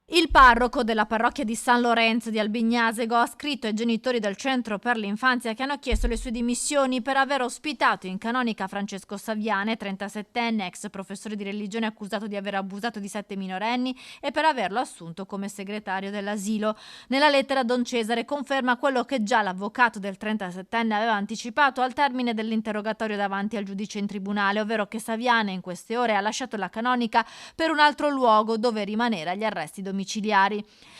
Il parroco della parrocchia di San Lorenzo di Albignasego ha scritto ai genitori del Centro per l'Infanzia che hanno chiesto le sue dimissioni per aver ospitato in canonica Francesco Saviane, 37enne, ex professore di religione accusato di aver abusato di 7 minorenni e per averlo assunto come segretario dell'asilo. Nella lettera Don Cesare conferma quello che già l'avvocato del 37enne aveva anticipato al termine dell'interrogatorio davanti al giudice in tribunale, ovvero che Saviane in queste ore ha lasciato la canonica per un altro luogo dove rimanere agli arresti domiciliari.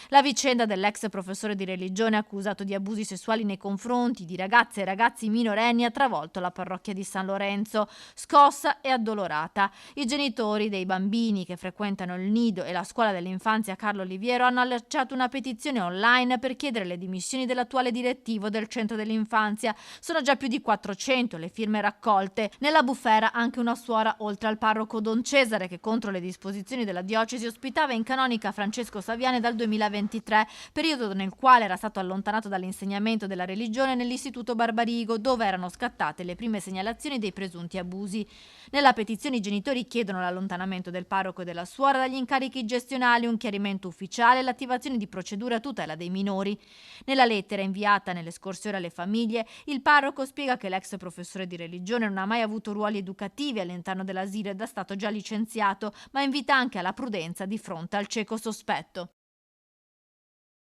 La vicenda dell'ex professore di religione accusato di abusi sessuali nei confronti di ragazze e ragazzi minorenni ha travolto la parrocchia di San Lorenzo, scossa e addolorata. I genitori dei bambini che frequentano il nido e la scuola dell'infanzia Carlo Oliviero hanno lanciato una petizione online per chiedere le dimissioni dell'attuale direttivo del centro dell'infanzia. Sono già più di 400 le firme raccolte. Nella bufera anche una suora, oltre al parroco Don Cesare, che contro le disposizioni della diocesi ospitava in canonica Francesco Saviane dal 2023, periodo nel quale era stato allontanato dall'insegnamento della religione nell'istituto Barbarigo, dove erano scattate le prime segnalazioni dei presunti abusi. Nella petizione i genitori chiedono l'allontanamento del parroco e della suora dagli incarichi gestionali, un chiarimento ufficiale e l'attivazione di procedure a tutela dei minori. Nella lettera inviata nelle scorse ore alle famiglie, il parroco spiega che l'ex professore di religione non ha mai avuto ruoli educativi all'interno dell'asilo ed è stato già licenziato, ma invita anche alla prudenza di fronte al cieco sospetto.